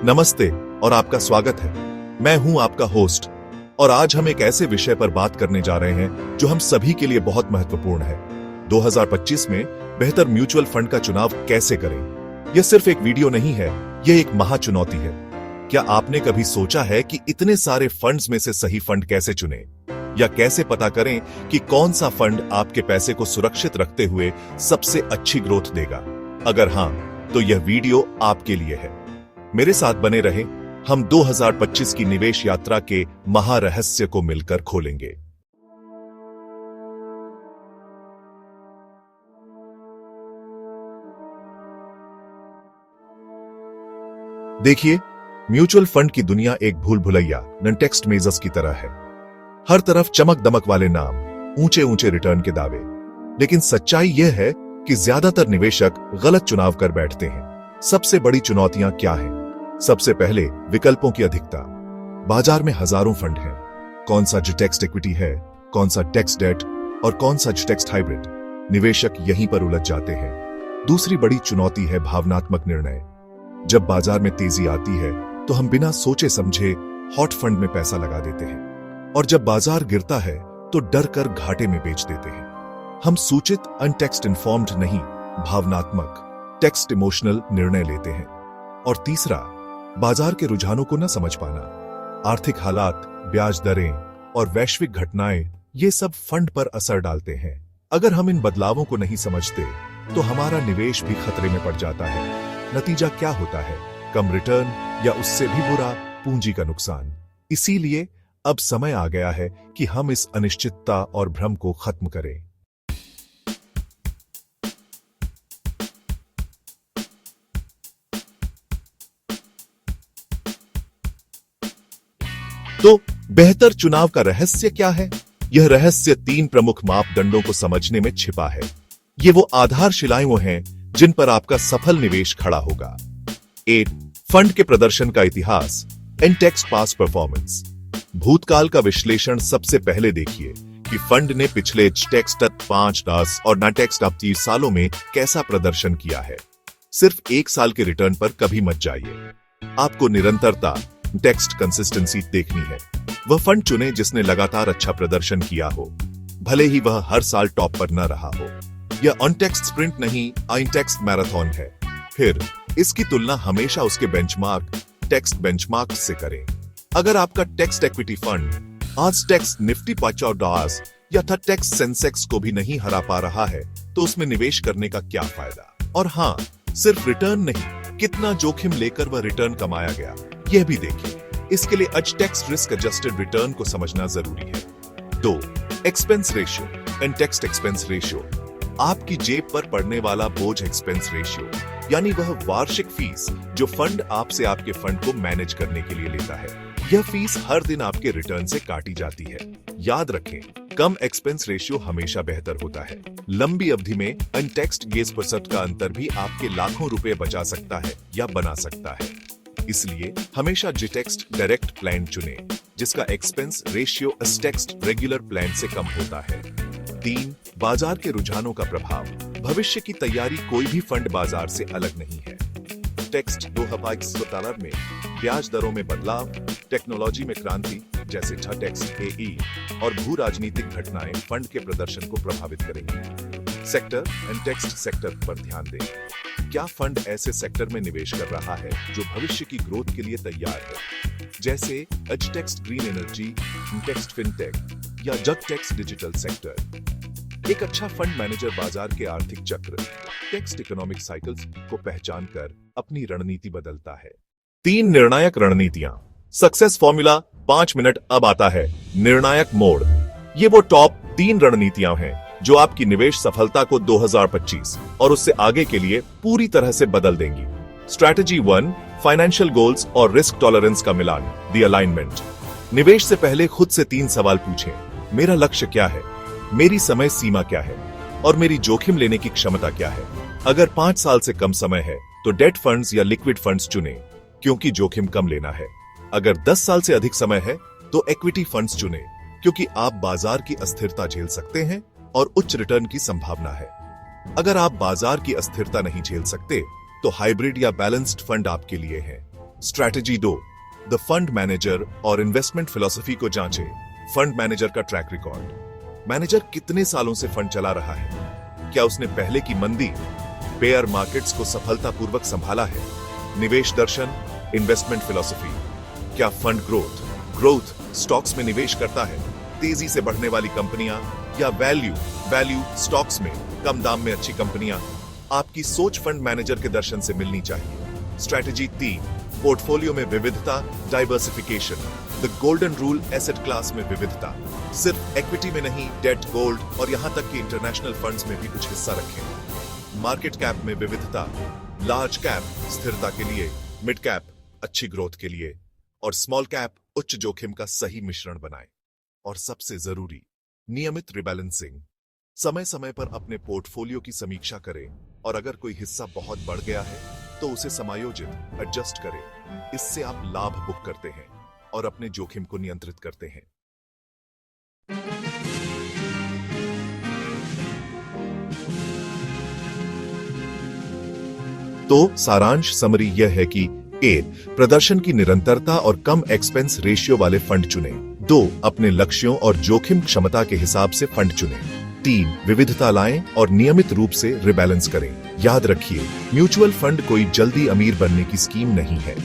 नमस्ते और आपका स्वागत है। मैं हूं आपका होस्ट और आज हम एक ऐसे विषय पर बात करने जा रहे हैं जो हम सभी के लिए बहुत महत्वपूर्ण है। 2025 में बेहतर म्यूचुअल फंड का चुनाव कैसे करें? यह सिर्फ एक वीडियो नहीं है, यह एक महाचुनौती है। क्या आपने कभी सोचा है कि इतने सारे फंड्स में से सही फंड कैसे चुनें? या कैसे पता करें कि कौन सा फंड आपके पैसे को सुरक्षित रखते हुए सबसे अच्छी ग्रोथ देगा? अगर हां, तो यह वीडियो आपके लिए है। मेरे साथ बने रहें, हम 2025 की निवेश यात्रा के महारहस्य को मिलकर खोलेंगे। देखिए, म्यूचुअल फंड की दुनिया एक भूल भुलैया टेक्स्ट मेजर्स की तरह है। हर तरफ चमक दमक वाले नाम, ऊंचे ऊंचे रिटर्न के दावे। लेकिन सच्चाई यह है कि ज्यादातर निवेशक गलत चुनाव कर बैठते हैं। सबसे बड़ी चुनौतियां क्या हैं? सबसे पहले, विकल्पों की अधिकता। बाजार में हजारों फंड हैं। कौन सा टेक्स्ट इक्विटी है, कौन सा टेक्स्ट डेट और कौन सा टेक्स्ट हाइब्रिड? निवेशक यहीं पर उलझ जाते हैं। दूसरी बड़ी चुनौती है भावनात्मक निर्णय। जब बाजार में तेजी आती है तो हम बिना सोचे समझे हॉट फंड में पैसा लगा देते हैं, और जब बाजार गिरता है तो डर कर घाटे में बेच देते हैं। हम सूचित अनटेक्स्ट इन्फॉर्म्ड नहीं, भावनात्मक टेक्स्ट इमोशनल निर्णय लेते हैं। और तीसरा, बाजार के रुझानों को न समझ पाना। आर्थिक हालात, ब्याज दरें और वैश्विक घटनाएं, ये सब फंड पर असर डालते हैं। अगर हम इन बदलावों को नहीं समझते तो हमारा निवेश भी खतरे में पड़ जाता है। नतीजा क्या होता है? कम रिटर्न या उससे भी बुरा, पूंजी का नुकसान। इसीलिए अब समय आ गया है कि हम इस अनिश्चितता और भ्रम को खत्म करें। तो बेहतर चुनाव का रहस्य क्या है? यह रहस्य 3 प्रमुख मापदंडों को समझने में छिपा है। ये वो आधारशिलाएं हैं जिन पर आपका सफल निवेश खड़ा होगा। 1. फंड के प्रदर्शन का इतिहास, टेक्स्ट पास परफॉर्मेंस। भूतकाल का विश्लेषण सबसे पहले देखिए कि फंड ने पिछले टेक्स्ट 5, 10 और टेक्स्ट 30 सालों में कैसा प्रदर्शन किया है। सिर्फ 1 साल के रिटर्न पर कभी मत जाइए। आपको निरंतरता, टेक्स्ट कंसिस्टेंसी देखनी है। वह फंड चुने जिसने लगातार अच्छा प्रदर्शन किया हो, भले ही वह हर साल टॉप पर न रहा हो। यह अनटेक्स्ट स्प्रिंट नहीं, टेक्स्ट मैराथन है। फिर इसकी तुलना हमेशा उसके बेंचमार्क टेक्स्ट बेंचमार्क से करें। अगर आपका टेक्स्ट इक्विटी फंड आज टेक्स्ट निफ्टी 50 या टेक्स्ट सेंसेक्स को भी नहीं हरा पा रहा है तो उसमें निवेश करने का क्या फायदा? और हाँ, सिर्फ रिटर्न नहीं, कितना जोखिम लेकर वह रिटर्न कमाया गया यह भी देखिए। इसके लिए टेक्स्ट रिस्क एडजस्टेड रिटर्न को समझना जरूरी है। 2. Expense ratio, text expense ratio. आपकी जेब पर पड़ने वाला बोझ एक्सपेंस रेशियो, यानी वह वार्षिक फीस जो फंड आपसे आपके फंड को मैनेज करने के लिए लेता है। यह फीस हर दिन आपके रिटर्न से काटी जाती है। याद रखें, कम एक्सपेंस रेशियो हमेशा बेहतर होता है। लंबी अवधि में अनटेक्स्ट गेज % का अंतर भी आपके लाखों रुपए बचा सकता है या बना सकता है। इसलिए हमेशा टेक्स्ट डायरेक्ट प्लान चुने जिसका expense ratio text regular plan से कम होता है। 3. बाजार के रुझानों का प्रभाव। भविष्य की तैयारी कोई भी फंड बाजार से अलग नहीं है। टेक्स्ट 2017 में ब्याज दरों में बदलाव, टेक्नोलॉजी में क्रांति जैसे टेक्स्ट एई और भू राजनीतिक घटनाएं फंड के प्रदर्शन को प्रभावित करेंगी। सेक्टर टेक्स्ट सेक्टर पर ध्यान दें। क्या फंड ऐसे सेक्टर में निवेश कर रहा है जो भविष्य की ग्रोथ के लिए तैयार है, जैसे text green energy, text fintech या टेक्स्ट डिजिटल सेक्टर? एक अच्छा फंड मैनेजर बाजार के आर्थिक चक्र, टेक्स्ट इकोनॉमिक साइकिल्स को पहचान कर अपनी रणनीति बदलता है। 3 निर्णायक रणनीतियां। Success formula 5 minute. अब आता है निर्णायक मोड। ये वो टॉप 3 रणनीतियां हैं जो आपकी निवेश सफलता को 2025 और उससे आगे के लिए पूरी तरह से बदल देंगी। स्ट्रैटेजी 1, फाइनेंशियल गोल्स और रिस्क टॉलरेंस का मिलान, द अलाइनमेंट। निवेश से पहले खुद से 3 सवाल पूछें। मेरा लक्ष्य क्या है? मेरी समय सीमा क्या है? और मेरी जोखिम लेने की क्षमता क्या है? अगर 5 साल से कम समय है तो डेट फंड्स या लिक्विड फंड्स चुनें क्योंकि जोखिम कम लेना है। अगर 10 साल से अधिक समय है तो इक्विटी फंड्स चुनें क्योंकि आप बाजार की अस्थिरता झेल सकते हैं और उच्च रिटर्न की संभावना है। अगर आप बाजार की अस्थिरता नहीं झेल सकते तो हाइब्रिड या बैलेंस्ड फंड आपके लिए है। स्ट्रैटेजी 2, द फंड मैनेजर और इन्वेस्टमेंट फिलॉसफी को जांचें। फंड मैनेजर का ट्रैक रिकॉर्ड। मैनेजर कितने सालों से फंड चला रहा है? क्या उसने पहले की मंदी, बेयर मार्केट्स को सफलतापूर्वक संभाला है? निवेश दर्शन, इन्वेस्टमेंट फिलॉसफी। क्या फंड ग्रोथ स्टॉक्स में निवेश करता है, तेजी से बढ़ने वाली कंपनियां, या वैल्यू स्टॉक्स में कम दाम में अच्छी कंपनियां? आपकी सोच फंड मैनेजर के दर्शन से मिलनी चाहिए। स्ट्रैटेजी 3, पोर्टफोलियो में विविधता, diversification. The golden rule, asset class में विविधता। सिर्फ इक्विटी में नहीं, डेट, गोल्ड और यहां तक कि इंटरनेशनल फंड्स में भी कुछ हिस्सा रखें। मार्केट कैप में विविधता, लार्ज कैप स्थिरता के लिए, मिड कैप अच्छी ग्रोथ के लिए, और स्मॉल कैप उच्च जोखिम का सही मिश्रण बनाएं। और सबसे जरूरी, नियमित रिबैलेंसिंग। समय समय पर अपने पोर्टफोलियो की समीक्षा करें और अगर कोई हिस्सा बहुत बढ़ गया है तो उसे समायोजित एडजस्ट करें। इससे आप लाभ बुक करते हैं और अपने जोखिम को नियंत्रित करते हैं। तो सारांश समरी यह है कि ए, प्रदर्शन की निरंतरता और कम एक्सपेंस रेशियो वाले फंड चुनें। 2, अपने लक्ष्यों और जोखिम क्षमता के हिसाब से फंड चुनें। 3, विविधता लाएं और नियमित रूप से रिबैलेंस करें। याद रखिए, म्यूचुअल फंड कोई जल्दी अमीर बनने की स्कीम नहीं है।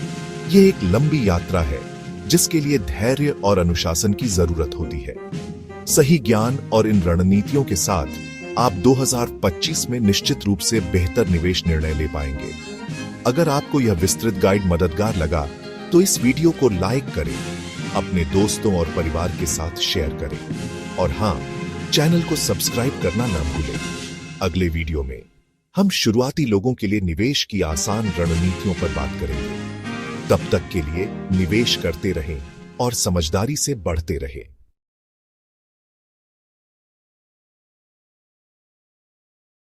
ये एक लंबी यात्रा है जिसके लिए धैर्य और अनुशासन की जरूरत होती है। सही ज्ञान और इन रणनीतियों के साथ आप 2025 में निश्चित रूप से बेहतर निवेश निर्णय ले पाएंगे। अगर आपको यह विस्तृत गाइड मददगार लगा तो इस वीडियो को लाइक करें, अपने दोस्तों और परिवार के साथ शेयर करें और हां, चैनल को सब्सक्राइब करना ना भूलें। अगले वीडियो में हम शुरुआती लोगों के लिए निवेश की आसान रणनीतियों पर बात करेंगे। तब तक के लिए निवेश करते रहें और समझदारी से बढ़ते रहें।